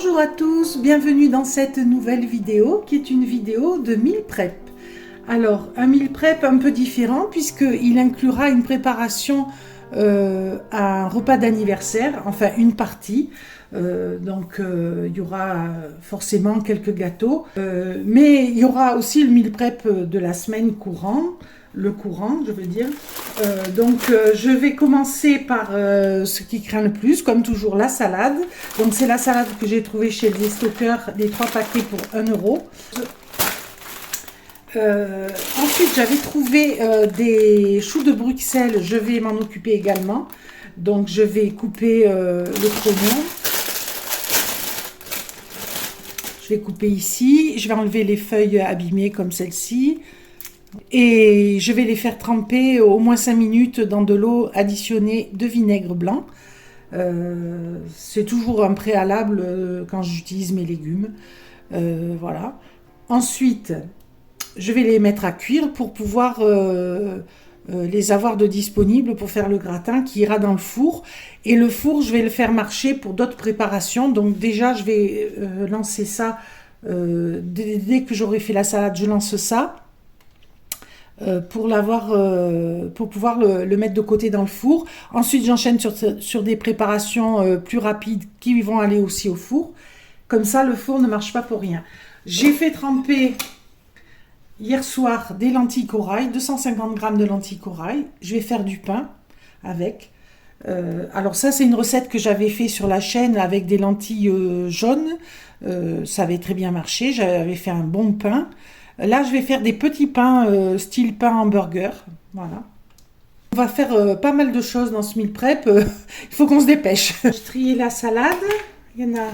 Bonjour à tous, bienvenue dans cette nouvelle vidéo qui est une vidéo de meal prep. Alors un meal prep un peu différent puisqu'il inclura une préparation à un repas d'anniversaire, enfin une partie. Il y aura forcément quelques gâteaux, mais il y aura aussi le meal prep de la semaine courant. Je veux dire. Je vais commencer par ce qui craint le plus, comme toujours la salade. Donc c'est la salade que j'ai trouvée chez les stockers, les 3 paquets pour 1 euro. Ensuite j'avais trouvé des choux de Bruxelles, je vais m'en occuper également. Donc je vais couper le trognon. Je vais couper ici, je vais enlever les feuilles abîmées comme celle-ci. Et je vais les faire tremper au moins 5 minutes dans de l'eau additionnée de vinaigre blanc. C'est toujours un préalable quand j'utilise mes légumes. Voilà. Ensuite, je vais les mettre à cuire pour pouvoir les avoir de disponibles pour faire le gratin qui ira dans le four. Et le four, je vais le faire marcher pour d'autres préparations. Donc déjà, je vais lancer ça. Dès que j'aurai fait la salade, je lance ça. Pour pouvoir le mettre de côté dans le four. Ensuite, j'enchaîne sur des préparations plus rapides qui vont aller aussi au four. Comme ça, le four ne marche pas pour rien. J'ai fait tremper hier soir des lentilles corail, 250 g de lentilles corail. Je vais faire du pain avec. Alors ça, c'est une recette que j'avais fait sur la chaîne avec des lentilles jaunes. Ça avait très bien marché. J'avais fait un bon pain. Là, je vais faire des petits pains, style pain hamburger. Voilà. On va faire pas mal de choses dans ce meal prep. Il faut qu'on se dépêche. J'ai trié la salade. Il y en a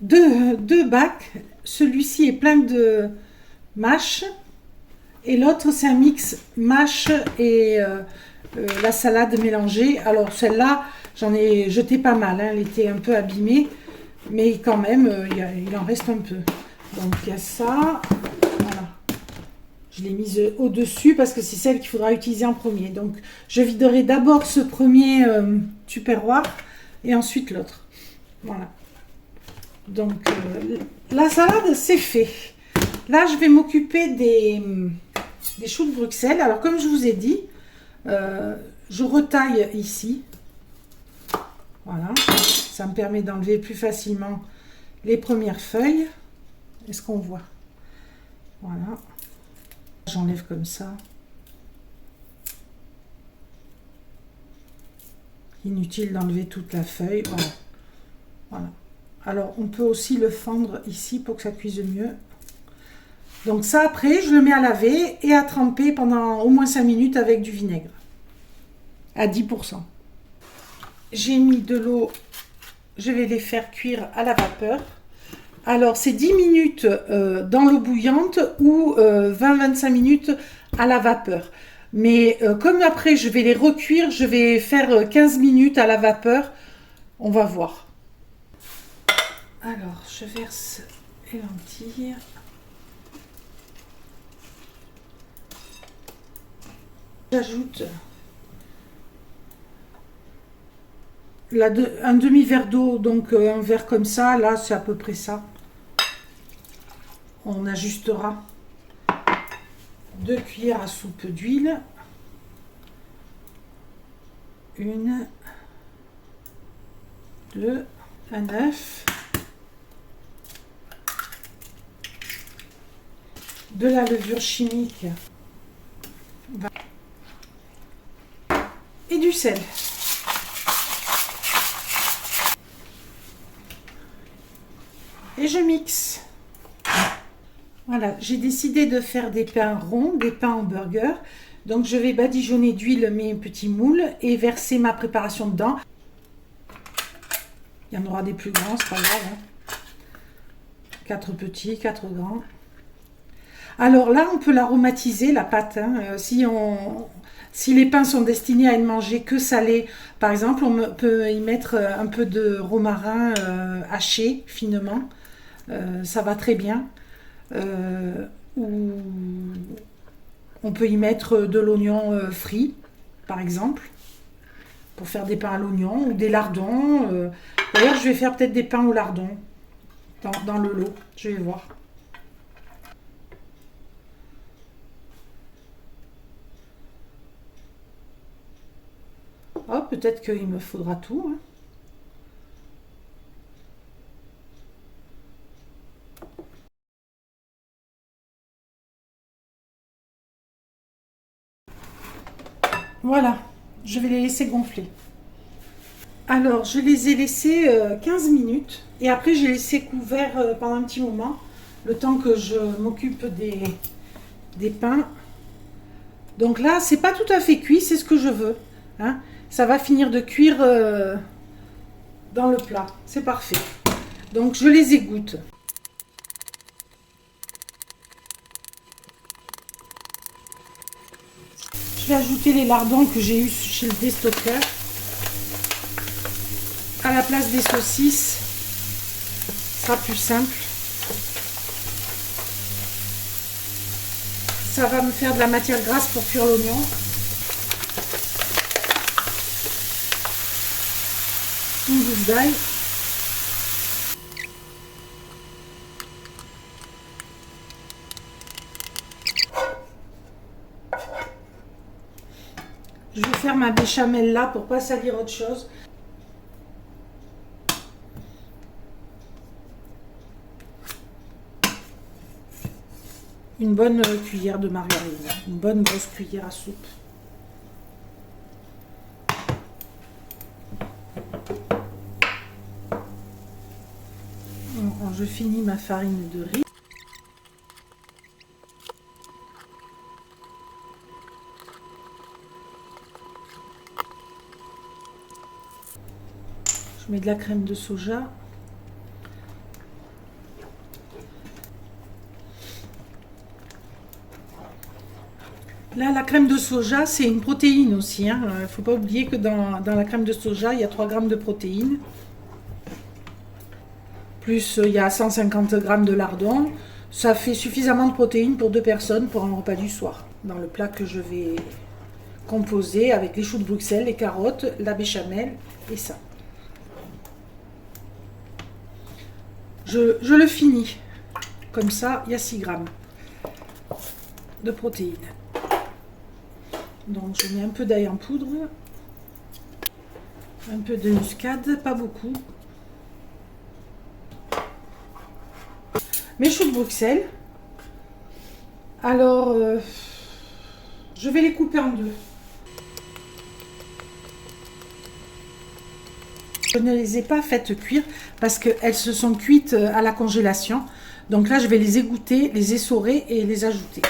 deux bacs. Celui-ci est plein de mâche. Et l'autre, c'est un mix mâche et la salade mélangée. Alors, celle-là, j'en ai jeté pas mal. Hein. Elle était un peu abîmée. Mais quand même, il en reste un peu. Donc, il y a ça. Voilà. Je l'ai mise au-dessus parce que c'est celle qu'il faudra utiliser en premier. Donc, je viderai d'abord ce premier tupperware et ensuite l'autre. Voilà. Donc, la salade, c'est fait. Là, je vais m'occuper des choux de Bruxelles. Alors, comme je vous ai dit, je retaille ici. Voilà. Ça me permet d'enlever plus facilement les premières feuilles. Est-ce qu'on voit ? Voilà. J'enlève comme ça. Inutile d'enlever toute la feuille. Voilà. Voilà. Alors, on peut aussi le fendre ici pour que ça cuise mieux. Donc ça, après, je le mets à laver et à tremper pendant au moins 5 minutes avec du vinaigre. À 10%. J'ai mis de l'eau. Je vais les faire cuire à la vapeur. Alors, c'est 10 minutes dans l'eau bouillante ou 20-25 minutes à la vapeur. Mais comme après, je vais les recuire, je vais faire 15 minutes à la vapeur. On va voir. Alors, je verse les lentilles. J'ajoute un demi-verre d'eau, donc un verre comme ça. Là, c'est à peu près ça. On ajustera 2 cuillères à soupe d'huile, 1, 2, un œuf, de la levure chimique et du sel. Et je mixe. Voilà, j'ai décidé de faire des pains ronds, des pains hamburger. Donc je vais badigeonner d'huile mes petits moules et verser ma préparation dedans. Il y en aura des plus grands, c'est pas grave. Hein. 4 petits, 4 grands. Alors là, on peut l'aromatiser, la pâte. Hein. Si les pains sont destinés à être mangés que salés, par exemple, on peut y mettre un peu de romarin haché finement. Ça va très bien. Ou on peut y mettre de l'oignon frit, par exemple, pour faire des pains à l'oignon ou des lardons. D'ailleurs, je vais faire peut-être des pains au lardon. dans le lot. Je vais voir. Oh, peut-être qu'il me faudra tout, hein. Voilà, je vais les laisser gonfler. Alors, je les ai laissés 15 minutes et après j'ai laissé couvert pendant un petit moment, le temps que je m'occupe des pains. Donc là, c'est pas tout à fait cuit, c'est ce que je veux, hein. Ça va finir de cuire dans le plat, c'est parfait. Donc je les égoutte. Je vais ajouter les lardons que j'ai eu chez le déstockeur. À la place des saucisses, ce sera plus simple. Ça va me faire de la matière grasse pour cuire l'oignon. Une gousse d'ail. Je vais faire ma béchamel là pour pas salir autre chose. Une bonne cuillère de margarine, une bonne grosse cuillère à soupe. Alors, je finis ma farine de riz. Je mets de la crème de soja. Là, la crème de soja, c'est une protéine aussi, hein. Il ne faut pas oublier que dans la crème de soja, il y a 3 grammes de protéines. Plus, il y a 150 grammes de lardons. Ça fait suffisamment de protéines pour 2 personnes pour un repas du soir. Dans le plat que je vais composer avec les choux de Bruxelles, les carottes, la béchamel et ça. Je le finis. Comme ça, il y a 6 grammes de protéines. Donc je mets un peu d'ail en poudre, un peu de muscade, pas beaucoup. Mes choux de Bruxelles. Alors, je vais les couper en deux. Je ne les ai pas faites cuire parce qu'elles se sont cuites à la congélation. Donc là, je vais les égoutter, les essorer et les ajouter.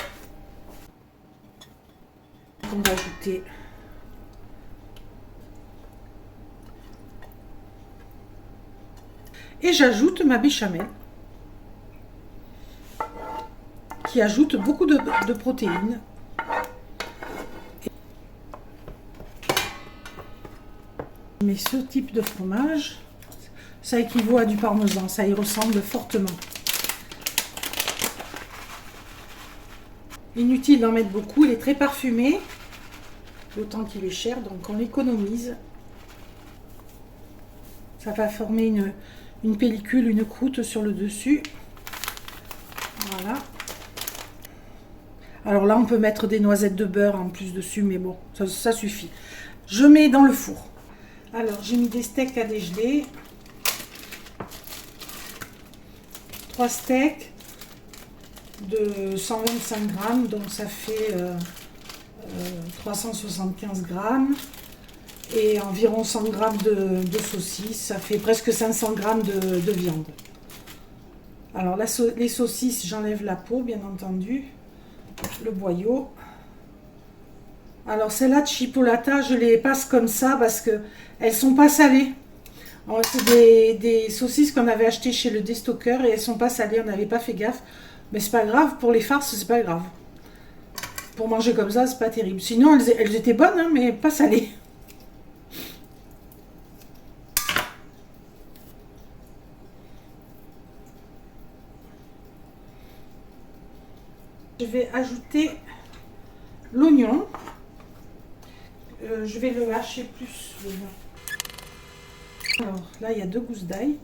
On va ajouter et j'ajoute ma béchamel qui ajoute beaucoup de protéines. Mais ce type de fromage, ça équivaut à du parmesan, ça y ressemble fortement. Inutile d'en mettre beaucoup, il est très parfumé, d'autant qu'il est cher, donc on l'économise. Ça va former une pellicule, une croûte sur le dessus. Voilà. Alors là, on peut mettre des noisettes de beurre en plus dessus, mais bon, ça suffit. Je mets dans le four. Alors, j'ai mis des steaks à dégeler. 3 steaks de 125 grammes, donc ça fait 375 grammes. Et environ 100 grammes de saucisses, ça fait presque 500 grammes de viande. Alors, les saucisses, j'enlève la peau, bien entendu. Le boyau. Alors celle-là de chipolata, je les passe comme ça parce que elles sont pas salées. C'est des saucisses qu'on avait achetées chez le déstockeur et elles sont pas salées, on n'avait pas fait gaffe. Mais c'est pas grave, pour les farces, c'est pas grave. Pour manger comme ça, c'est pas terrible. Sinon, elles étaient bonnes, hein, mais pas salées. Je vais ajouter l'oignon. Je vais le hacher plus. Alors là, il y a 2 gousses d'ail.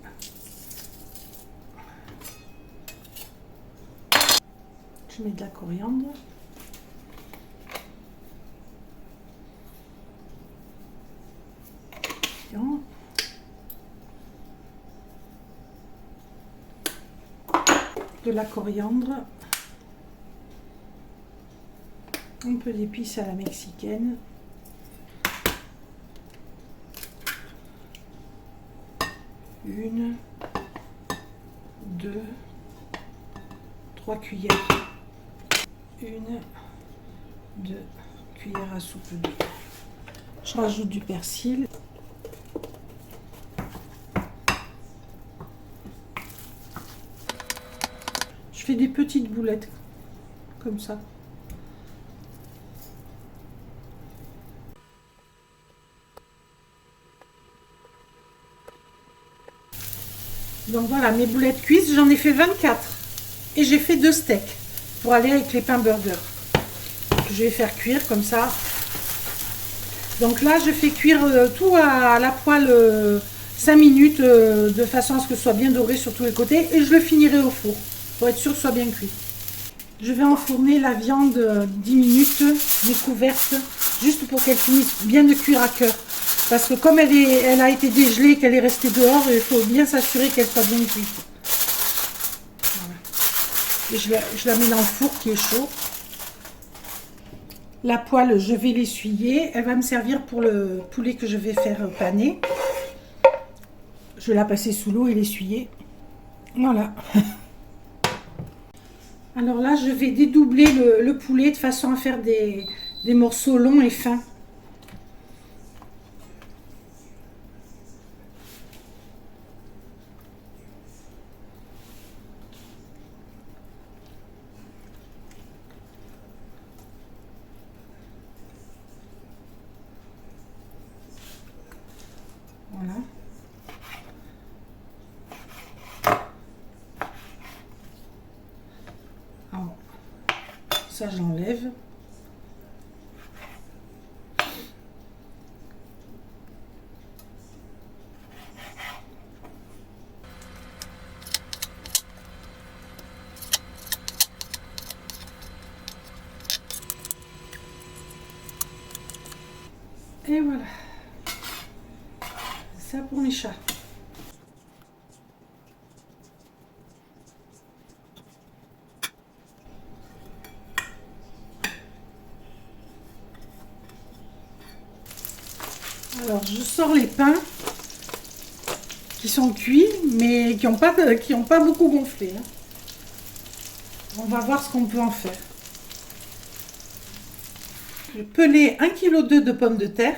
Je mets de la coriandre. De la coriandre. Un peu d'épices à la mexicaine. Une, deux, 3 cuillères. Une, 2 cuillères à soupe d'huile. Je rajoute du persil. Je fais des petites boulettes comme ça. Donc voilà, mes boulettes cuites, j'en ai fait 24. Et j'ai fait 2 steaks pour aller avec les pains burger. Je vais faire cuire comme ça. Donc là, je fais cuire tout à la poêle 5 minutes de façon à ce que ce soit bien doré sur tous les côtés. Et je le finirai au four pour être sûr que ce soit bien cuit. Je vais enfourner la viande 10 minutes, découverte, juste pour qu'elle finisse bien de cuire à cœur. Parce que comme elle a été dégelée, qu'elle est restée dehors, il faut bien s'assurer qu'elle soit bien cuite. Voilà. Et je la mets dans le four qui est chaud. La poêle, je vais l'essuyer. Elle va me servir pour le poulet que je vais faire paner. Je vais la passer sous l'eau et l'essuyer. Voilà. Alors là, je vais dédoubler le poulet de façon à faire des morceaux longs et fins. Voilà. Alors, ça, j'enlève. Et voilà. Ça pour mes chats. Alors, je sors les pains qui sont cuits, mais qui n'ont pas beaucoup gonflé. Hein. On va voir ce qu'on peut en faire. J'ai pelé 1,2 kg de pommes de terre.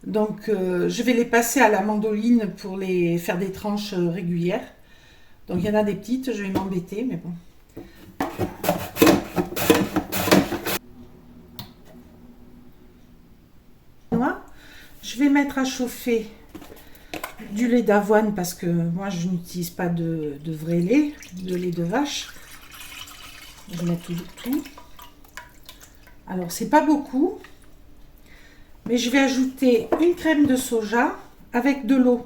Donc, je vais les passer à la mandoline pour les faire des tranches régulières. Donc, il y en a des petites, je vais m'embêter, mais bon. Je vais mettre à chauffer du lait d'avoine parce que moi, je n'utilise pas de vrai lait, de lait de vache. Je vais mettre tout. Alors, c'est pas beaucoup. Mais je vais ajouter une crème de soja avec de l'eau.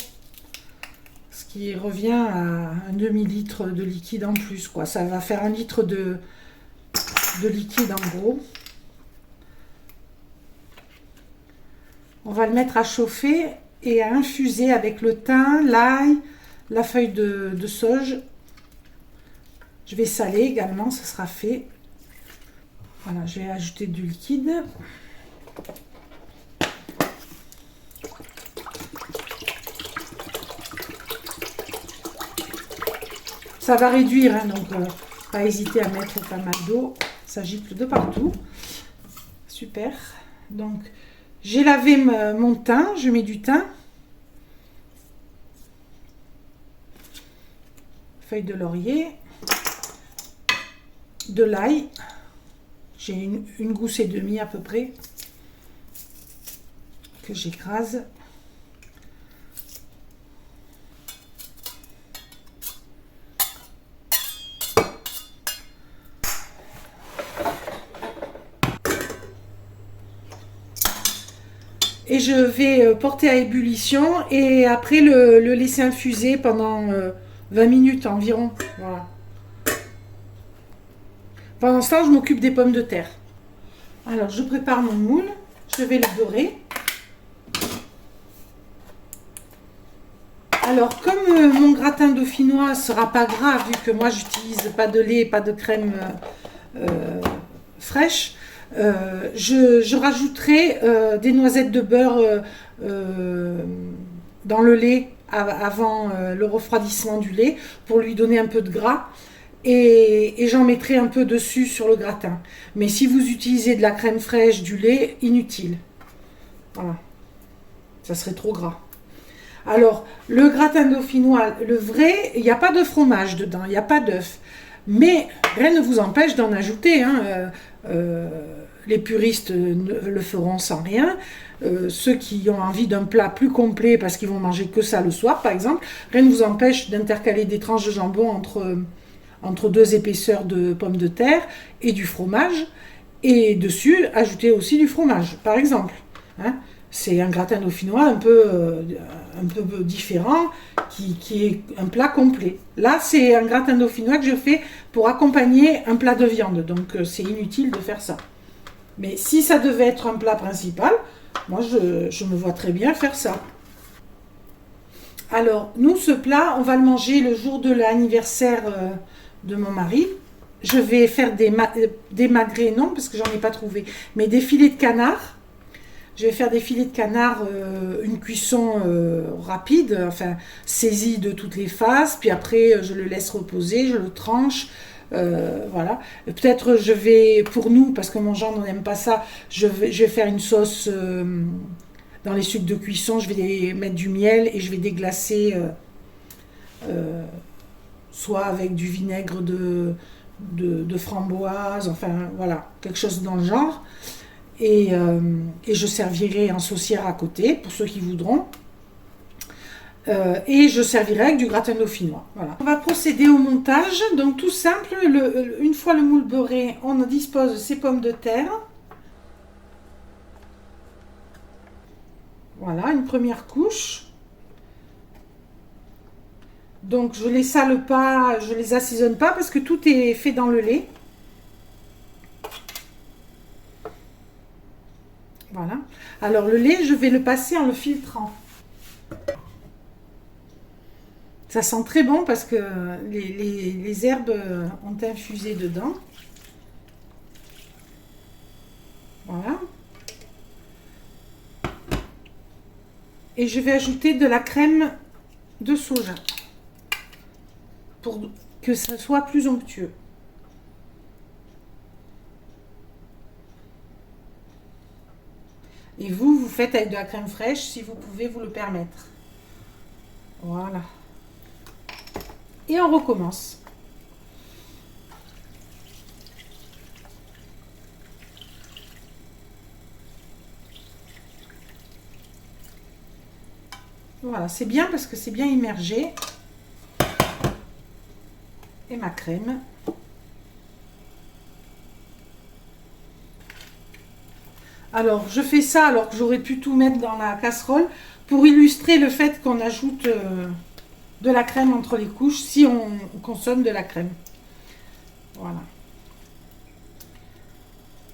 Ce qui revient à un demi-litre de liquide en plus, quoi. Ça va faire 1 litre de liquide en gros. On va le mettre à chauffer et à infuser avec le thym, l'ail, la feuille de sauge. Je vais saler également, ça sera fait. Voilà, je vais ajouter du liquide. Ça va réduire, hein, donc pas hésiter à mettre pas mal d'eau. Ça gicle de partout. Super. Donc, j'ai lavé mon thym. Je mets du thym. Feuille de laurier. De l'ail. J'ai une gousse et demie à peu près. Que j'écrase. Et je vais porter à ébullition et après le laisser infuser pendant 20 minutes environ. Voilà. Pendant ce temps, je m'occupe des pommes de terre. Alors, je prépare mon moule. Je vais le dorer. Alors, comme mon gratin dauphinois ne sera pas gras, vu que moi, j'utilise pas de lait, pas de crème fraîche, je rajouterai des noisettes de beurre dans le lait avant le refroidissement du lait pour lui donner un peu de gras. Et j'en mettrai un peu dessus sur le gratin. Mais si vous utilisez de la crème fraîche, du lait, inutile. Voilà. Ça serait trop gras. Alors, le gratin dauphinois, le vrai, il n'y a pas de fromage dedans, il n'y a pas d'œuf. Mais rien ne vous empêche d'en ajouter. Hein. Les puristes le feront sans rien. Ceux qui ont envie d'un plat plus complet parce qu'ils vont manger que ça le soir, par exemple, rien ne vous empêche d'intercaler des tranches de jambon entre deux épaisseurs de pommes de terre et du fromage. Et dessus, ajouter aussi du fromage, par exemple. Hein. C'est un gratin dauphinois un peu différent, qui est un plat complet. Là, c'est un gratin dauphinois que je fais pour accompagner un plat de viande. Donc, c'est inutile de faire ça. Mais si ça devait être un plat principal, moi, je me vois très bien faire ça. Alors, nous, ce plat, on va le manger le jour de l'anniversaire de mon mari. Je vais faire des magrets, non, parce que j'en ai pas trouvé, mais des filets de canard. Je vais faire des filets de canard, une cuisson rapide, enfin saisie de toutes les faces, puis après je le laisse reposer, je le tranche, voilà. Peut-être je vais, pour nous, parce que mon gendre n'aime pas ça, je vais faire une sauce dans les sucs de cuisson, je vais mettre du miel et je vais déglacer soit avec du vinaigre de framboise, enfin voilà, quelque chose dans le genre. Et je servirai en saucière à côté, pour ceux qui voudront. Et je servirai avec du gratin dauphinois. Voilà. On va procéder au montage. Donc tout simple, une fois le moule beurré, on dispose ses pommes de terre. Voilà, une première couche. Donc je les sale pas, je les assaisonne pas parce que tout est fait dans le lait. Voilà. Alors le lait, je vais le passer en le filtrant. Ça sent très bon parce que les herbes ont infusé dedans. Voilà. Et je vais ajouter de la crème de soja pour que ça soit plus onctueux. Et vous faites avec de la crème fraîche si vous pouvez vous le permettre. Voilà. Et on recommence. Voilà, c'est bien parce que c'est bien immergé. Et ma crème. Alors, je fais ça alors que j'aurais pu tout mettre dans la casserole pour illustrer le fait qu'on ajoute de la crème entre les couches si on consomme de la crème. Voilà.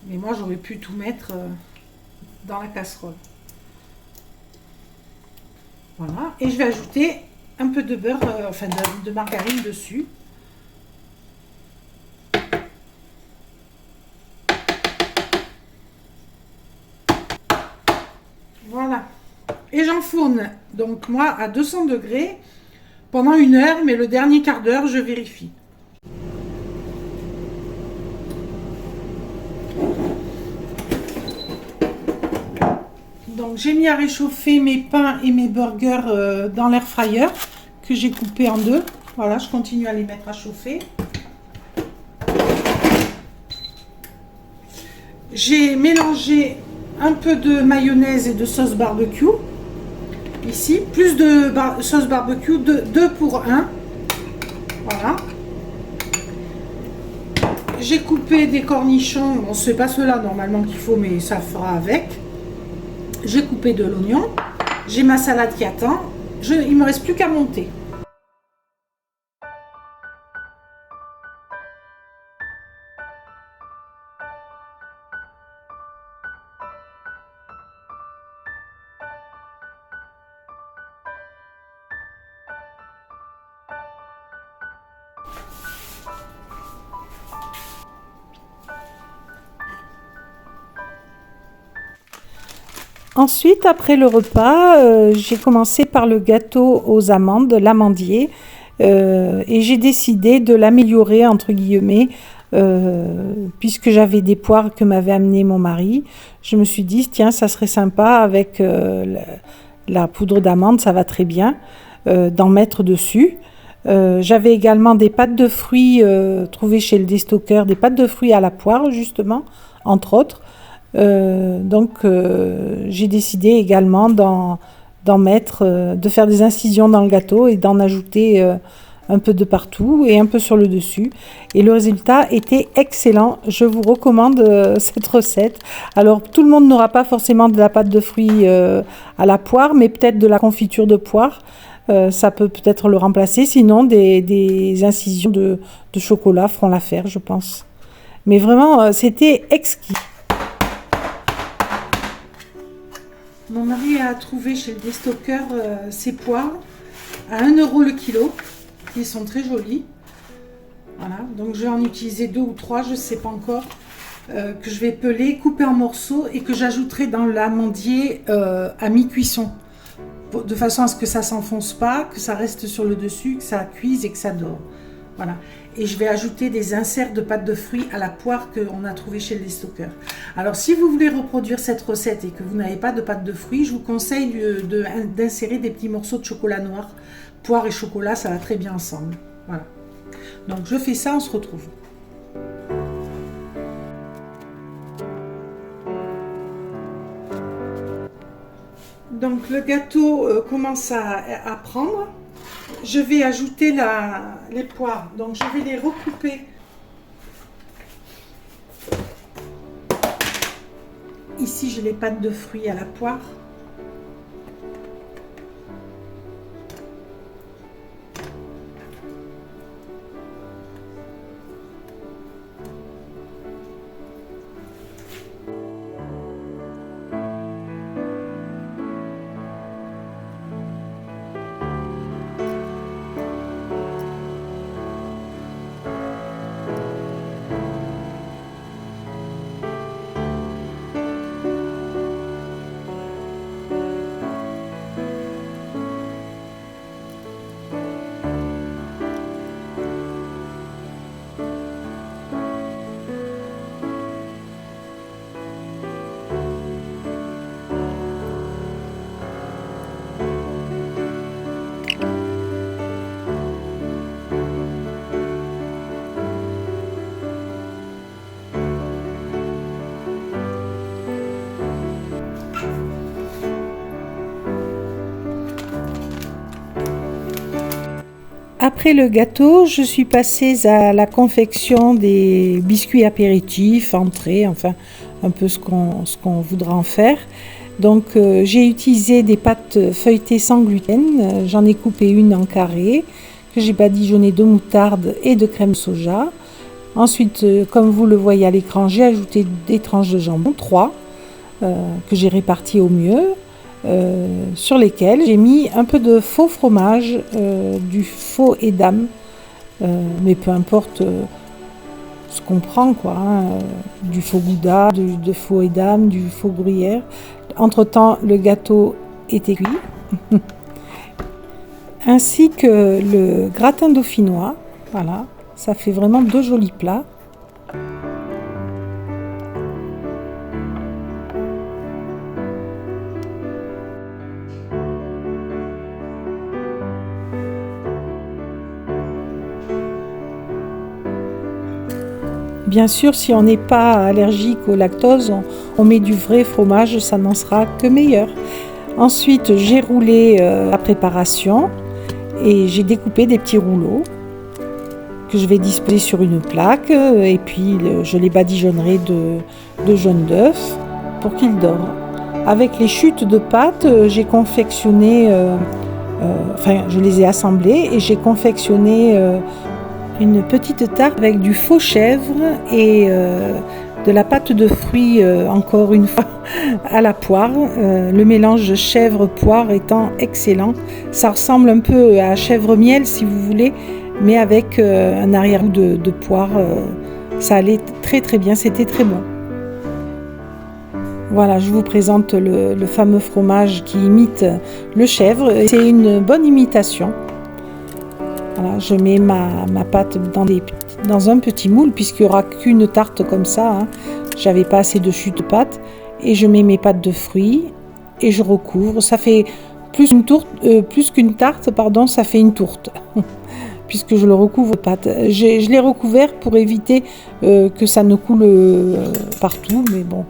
Mais moi, j'aurais pu tout mettre dans la casserole. Voilà. Et je vais ajouter un peu de beurre, enfin de margarine dessus. Voilà. Et j'enfourne, donc moi, à 200 degrés pendant 1 heure, mais le dernier quart d'heure, je vérifie. Donc j'ai mis à réchauffer mes pains et mes burgers dans l'air fryer que j'ai coupé en deux. Voilà, je continue à les mettre à chauffer. J'ai mélangé un peu de mayonnaise et de sauce barbecue. Ici, plus de sauce barbecue, 2 pour 1. Voilà. J'ai coupé des cornichons. Bon, c'est pas ceux-là normalement qu'il faut, mais ça fera avec. J'ai coupé de l'oignon. J'ai ma salade qui attend. Il me reste plus qu'à monter. Ensuite, après le repas, j'ai commencé par le gâteau aux amandes, l'amandier, et j'ai décidé de l'améliorer, entre guillemets, puisque j'avais des poires que m'avait amené mon mari. Je me suis dit, tiens, ça serait sympa avec la poudre d'amande, ça va très bien, d'en mettre dessus. J'avais également des pâtes de fruits trouvées chez le déstockeur, des pâtes de fruits à la poire, justement, entre autres. J'ai décidé également d'en mettre, de faire des incisions dans le gâteau et d'en ajouter un peu de partout et un peu sur le dessus. Et le résultat était excellent. Je vous recommande cette recette. Alors, tout le monde n'aura pas forcément de la pâte de fruits à la poire, mais peut-être de la confiture de poire. Ça peut peut-être le remplacer. Sinon, des incisions de chocolat feront l'affaire, je pense. Mais vraiment, c'était exquis. Mon mari a trouvé chez le déstockeur ces poires à 1 € le kilo. Ils sont très jolis. Voilà, donc je vais en utiliser 2 ou 3, je ne sais pas encore, que je vais peler, couper en morceaux et que j'ajouterai dans l'amandier à mi-cuisson, de façon à ce que ça ne s'enfonce pas, que ça reste sur le dessus, que ça cuise et que ça dore. Voilà. Et je vais ajouter des inserts de pâte de fruits à la poire qu'on a trouvé chez le déstockeur. Alors, si vous voulez reproduire cette recette et que vous n'avez pas de pâte de fruits, je vous conseille d'insérer des petits morceaux de chocolat noir. Poire et chocolat, ça va très bien ensemble. Voilà. Donc, je fais ça, on se retrouve. Donc, le gâteau commence à prendre. Je vais ajouter les poires, donc je vais les recouper. Ici, j'ai les pâtes de fruits à la poire. Après le gâteau, je suis passée à la confection des biscuits apéritifs, entrées, enfin un peu ce qu'on voudra en faire. Donc j'ai utilisé des pâtes feuilletées sans gluten, j'en ai coupé une en carré, que j'ai badigeonné de moutarde et de crème soja. Ensuite, comme vous le voyez à l'écran, j'ai ajouté des tranches de jambon, 3, que j'ai réparties au mieux. Sur lesquels j'ai mis un peu de faux fromage, du faux Edam, mais peu importe ce qu'on prend, quoi, hein, du faux Gouda, de faux Edam, du faux Gruyère. Entre-temps, le gâteau était cuit, ainsi que le gratin dauphinois. Voilà, ça fait vraiment 2 jolis plats. Bien sûr, si on n'est pas allergique au lactose, on met du vrai fromage, ça n'en sera que meilleur. Ensuite, j'ai roulé la préparation et j'ai découpé des petits rouleaux que je vais disposer sur une plaque et puis je les badigeonnerai de jaune d'œuf pour qu'ils dorent. Avec les chutes de pâte, j'ai confectionné, je les ai assemblées et j'ai confectionné une petite tarte avec du faux chèvre et de la pâte de fruits, encore une fois, à la poire. Le mélange de chèvre-poire étant excellent. Ça ressemble un peu à chèvre-miel, si vous voulez, mais avec un arrière-goût de poire. Ça allait très très bien, c'était très bon. Voilà, je vous présente le fameux fromage qui imite le chèvre. C'est une bonne imitation. Voilà, je mets ma pâte dans un petit moule, puisqu'il n'y aura qu'une tarte comme ça. Hein. J'avais pas assez de chute de pâte. Et je mets mes pâtes de fruits et je recouvre. Ça fait plus qu'une tarte, pardon, ça fait une tourte. Puisque je le recouvre de pâte. Je l'ai recouvert pour éviter que ça ne coule partout, mais bon,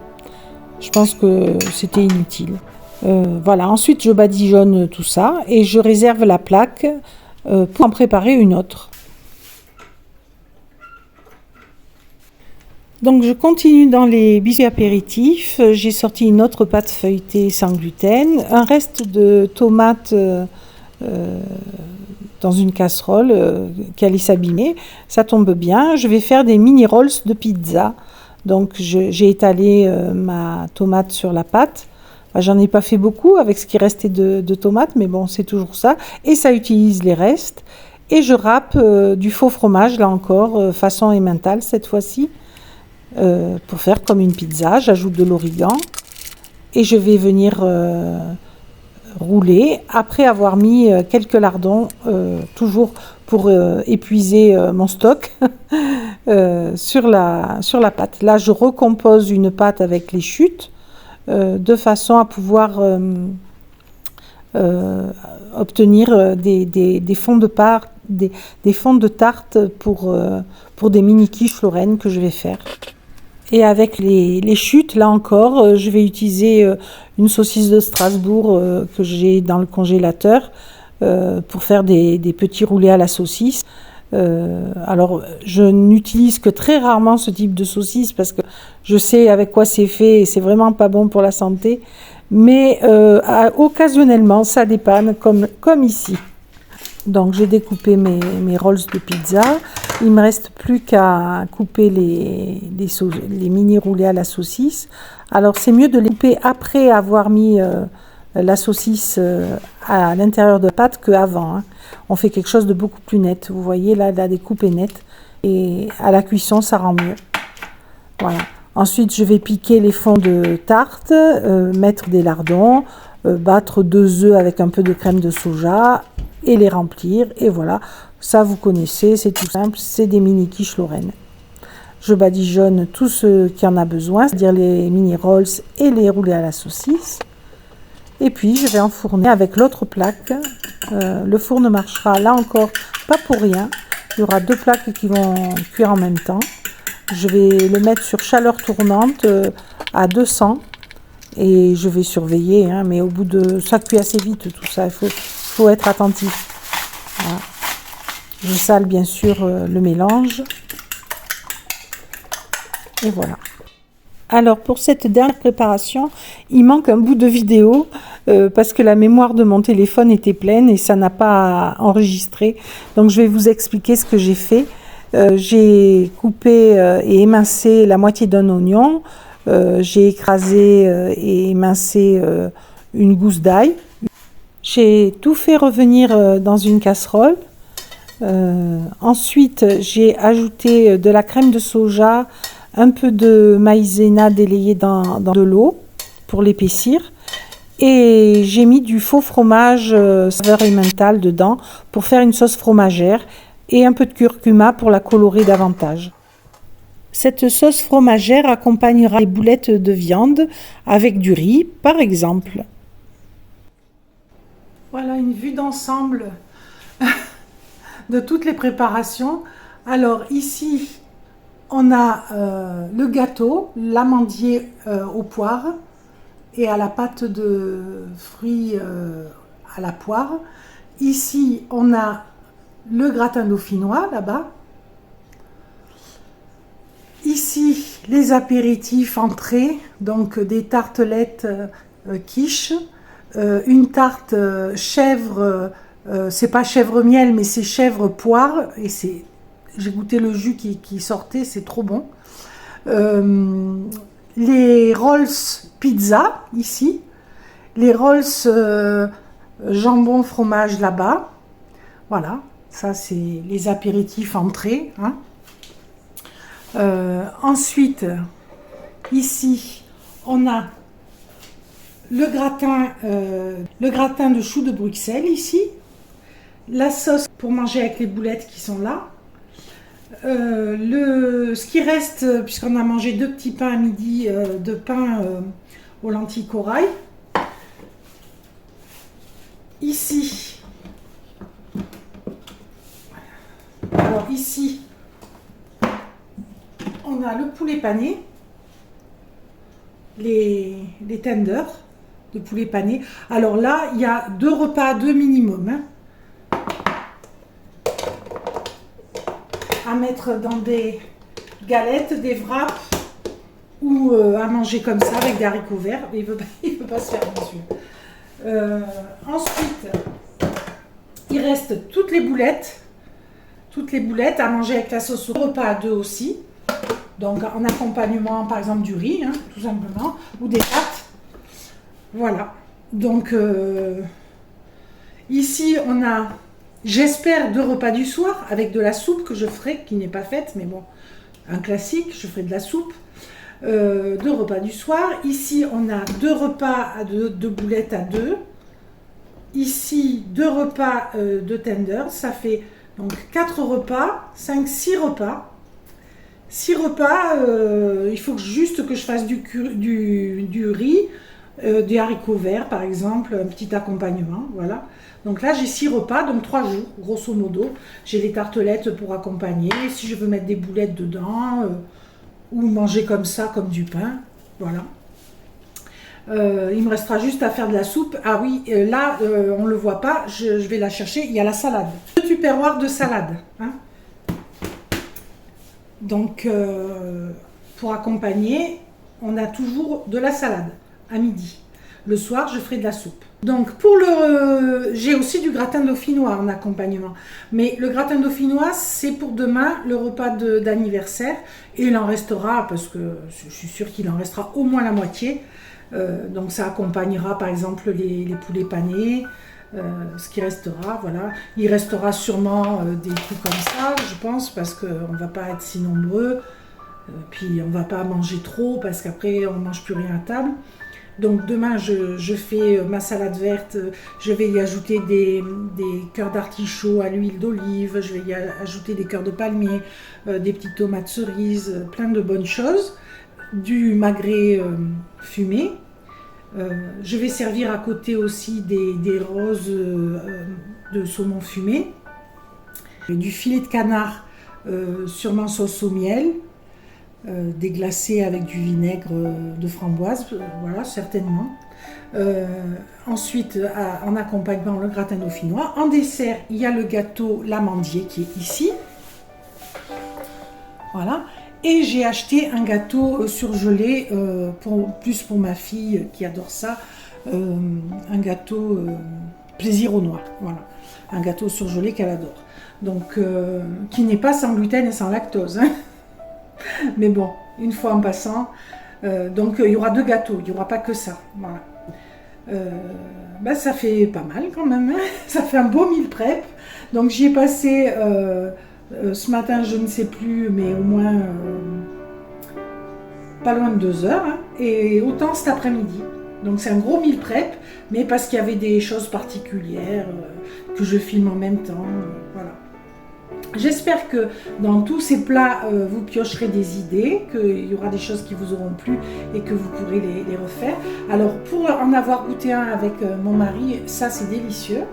je pense que c'était inutile. Voilà, ensuite je badigeonne tout ça et je réserve la plaque pour en préparer une autre. Donc je continue dans les biscuits apéritifs. J'ai sorti une autre pâte feuilletée sans gluten, un reste de tomates dans une casserole qui allait s'abîmer. Ça tombe bien. Je vais faire des mini rolls de pizza. Donc j'ai étalé ma tomate sur la pâte. J'en ai pas fait beaucoup avec ce qui restait de tomates, mais bon, c'est toujours ça. Et ça utilise les restes. Et je râpe du faux fromage, là encore, façon emmental cette fois-ci, pour faire comme une pizza. J'ajoute de l'origan et je vais venir rouler après avoir mis quelques lardons, toujours pour épuiser mon stock, sur la pâte. Là, je recompose une pâte avec les chutes, de façon à pouvoir obtenir des fonds des fonds de tarte pour des mini quiches lorraines que je vais faire. Et avec les chutes, là encore, je vais utiliser une saucisse de Strasbourg que j'ai dans le congélateur pour faire des petits roulés à la saucisse. Alors, je n'utilise que très rarement ce type de saucisse parce que je sais avec quoi c'est fait et c'est vraiment pas bon pour la santé. Mais occasionnellement, ça dépanne comme ici. Donc, j'ai découpé mes rolls de pizza. Il ne me reste plus qu'à couper les mini roulés à la saucisse. Alors, c'est mieux de les couper après avoir mis la saucisse à l'intérieur de la pâte qu'avant. Hein. On fait quelque chose de beaucoup plus net. Vous voyez, là, la découpe est nette. Et à la cuisson, ça rend mieux. Voilà. Ensuite, je vais piquer les fonds de tarte, mettre des lardons, battre 2 œufs avec un peu de crème de soja et les remplir. Et voilà, ça vous connaissez, c'est tout simple, c'est des mini quiches lorraines. Je badigeonne tout ce qui en a besoin, c'est-à-dire les mini rolls et les roulés à la saucisse. Et puis, je vais enfourner avec l'autre plaque. Le four ne marchera là encore pas pour rien. Il y aura 2 plaques qui vont cuire en même temps. Je vais le mettre sur chaleur tournante à 200 et je vais surveiller, hein, mais au bout de... Ça cuit assez vite tout ça, il faut être attentif. Voilà. Je sale bien sûr le mélange. Et voilà. Alors pour cette dernière préparation, il manque un bout de vidéo parce que la mémoire de mon téléphone était pleine et ça n'a pas enregistré. Donc je vais vous expliquer ce que j'ai fait. J'ai coupé et émincé la moitié d'un oignon. J'ai écrasé et émincé une gousse d'ail. J'ai tout fait revenir dans une casserole. Ensuite, j'ai ajouté de la crème de soja, un peu de maïzena délayé dans de l'eau pour l'épaissir. Et j'ai mis du faux fromage saveur emmental dedans pour faire une sauce fromagère et un peu de curcuma pour la colorer davantage. Cette sauce fromagère accompagnera les boulettes de viande avec du riz, par exemple. Voilà une vue d'ensemble de toutes les préparations. Alors ici, on a le gâteau, l'amandier aux poires et à la pâte de fruits à la poire. Ici, on a le gratin dauphinois là-bas. Ici, les apéritifs entrées, donc des tartelettes quiche, une tarte chèvre, c'est pas chèvre miel, mais c'est chèvre poire, et j'ai goûté le jus qui sortait, c'est trop bon. Les rolls pizza, ici, les rolls jambon fromage là-bas, voilà, ça c'est les apéritifs entrées, hein. Ensuite, ici, on a le gratin de choux de Bruxelles ici, la sauce pour manger avec les boulettes qui sont là, ce qui reste, puisqu'on a mangé 2 petits pains à midi, de pain aux lentilles corail. Ici, alors ici, on a le poulet pané, les tenders de poulet pané. Alors là, il y a 2 repas à 2 minimum, hein, à mettre dans des galettes, des wraps ou à manger comme ça avec des haricots verts. Il veut pas se faire, monsieur. Ensuite, il reste toutes les boulettes à manger avec la sauce au repas à 2 aussi. Donc en accompagnement par exemple du riz, hein, tout simplement, ou des pâtes. Voilà. Donc ici on a, j'espère, 2 repas du soir avec de la soupe que je ferai, qui n'est pas faite, mais bon, un classique, je ferai de la soupe. 2 repas du soir. Ici on a 2 repas à 2 boulettes à 2. Ici 2 repas de tenders, ça fait donc 4 repas, 5, 6 repas. 6 repas, il faut juste que je fasse du riz, des haricots verts par exemple, un petit accompagnement, voilà. Donc là j'ai 6 repas, donc 3 jours, grosso modo. J'ai les tartelettes pour accompagner, si je veux mettre des boulettes dedans, ou manger comme ça, comme du pain, voilà. Il me restera juste à faire de la soupe. Ah oui, là, on ne le voit pas, je vais la chercher, il y a la salade. Le tupperware de salade, hein. Donc, pour accompagner, on a toujours de la salade à midi. Le soir, je ferai de la soupe. Donc, j'ai aussi du gratin dauphinois en accompagnement. Mais le gratin dauphinois, c'est pour demain, le repas d'anniversaire. Et il en restera, parce que je suis sûre qu'il en restera au moins la moitié. Donc, ça accompagnera, par exemple, les poulets panés. Ce qui restera, voilà. Il restera sûrement des trucs comme ça, je pense, parce qu'on ne va pas être si nombreux. Puis on ne va pas manger trop, parce qu'après, on ne mange plus rien à table. Donc demain, je fais ma salade verte. Je vais y ajouter des cœurs d'artichaut à l'huile d'olive. Je vais y ajouter des cœurs de palmier, des petites tomates cerises, plein de bonnes choses. Du magret fumé. Je vais servir à côté aussi des roses de saumon fumé, du filet de canard sûrement sauce au miel, déglacé avec du vinaigre de framboise, voilà, certainement. Ensuite, en accompagnement, le gratin dauphinois. En dessert, il y a le gâteau l'amandier qui est ici. Voilà. Et j'ai acheté un gâteau surgelé, plus pour ma fille qui adore ça, un gâteau plaisir aux noix, voilà, un gâteau surgelé qu'elle adore. Donc, qui n'est pas sans gluten et sans lactose, hein. Mais bon, une fois en passant, donc il y aura 2 gâteaux, il n'y aura pas que ça, voilà. Ça fait pas mal quand même, hein. Ça fait un beau meal prep, donc j'y ai passé... ce matin, je ne sais plus, mais au moins pas loin de 2 heures, hein, et autant cet après-midi. Donc c'est un gros meal prep, mais parce qu'il y avait des choses particulières que je filme en même temps, voilà. J'espère que dans tous ces plats, vous piocherez des idées, qu'il y aura des choses qui vous auront plu et que vous pourrez les refaire. Alors pour en avoir goûté un avec mon mari, ça c'est délicieux.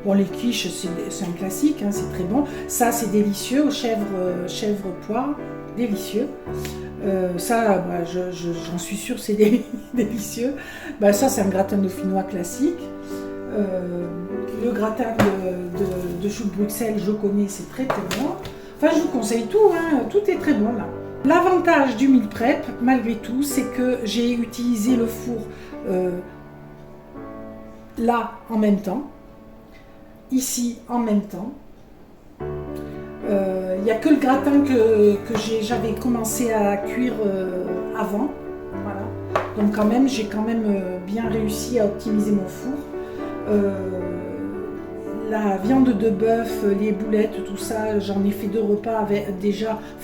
Bon, les quiches, c'est un classique, hein, c'est très bon. Ça, c'est délicieux, au chèvre poire, délicieux. Ça, j'en suis sûre, c'est délicieux. Ça, c'est un gratin dauphinois classique. Le gratin de choux de Bruxelles, je connais, c'est très très bon. Enfin, je vous conseille tout, hein, tout est très bon là. L'avantage du meal prep, malgré tout, c'est que j'ai utilisé le four là en même temps. Ici en même temps. Il n'y a que le gratin que j'avais commencé à cuire avant. Voilà. Donc quand même, j'ai quand même bien réussi à optimiser mon four. La viande de bœuf, les boulettes, tout ça, j'en ai fait 2 repas avec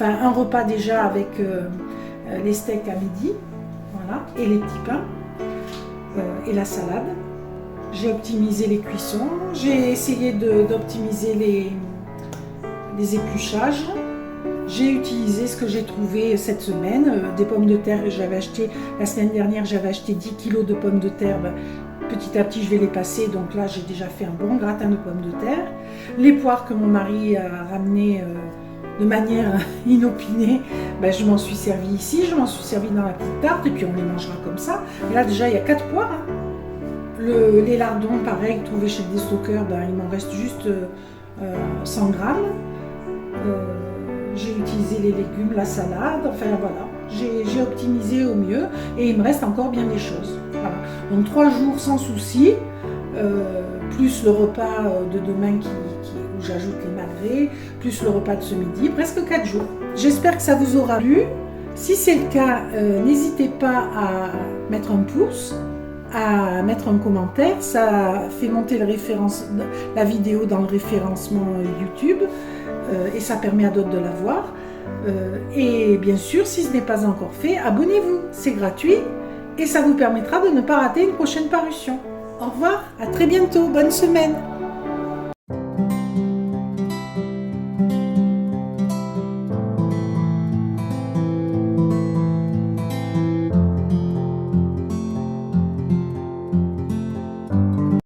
un repas déjà avec les steaks à midi, voilà, et les petits pains. et la salade. J'ai optimisé les cuissons, j'ai essayé d'optimiser les épluchages. J'ai utilisé ce que j'ai trouvé cette semaine, des pommes de terre. J'avais acheté, la semaine dernière, j'avais acheté 10 kg de pommes de terre. Petit à petit, je vais les passer. Donc là, j'ai déjà fait un bon gratin de pommes de terre. Les poires que mon mari a ramenées de manière inopinée, je m'en suis servi ici. Je m'en suis servi dans la petite tarte et puis on les mangera comme ça. Et là, déjà, il y a 4 poires. Les lardons, pareil, trouvés chez le déstockeur, il m'en reste juste 100 grammes. J'ai utilisé les légumes, la salade, enfin voilà, j'ai optimisé au mieux et il me reste encore bien des choses. Voilà. Donc 3 jours sans souci, plus le repas de demain où j'ajoute les magrets, plus le repas de ce midi, presque 4 jours. J'espère que ça vous aura plu. Si c'est le cas, n'hésitez pas à mettre un pouce, à mettre un commentaire, ça fait monter la vidéo dans le référencement YouTube. Et ça permet à d'autres de la voir. Et bien sûr, si ce n'est pas encore fait, abonnez-vous, c'est gratuit et ça vous permettra de ne pas rater une prochaine parution. Au revoir, à très bientôt, bonne semaine.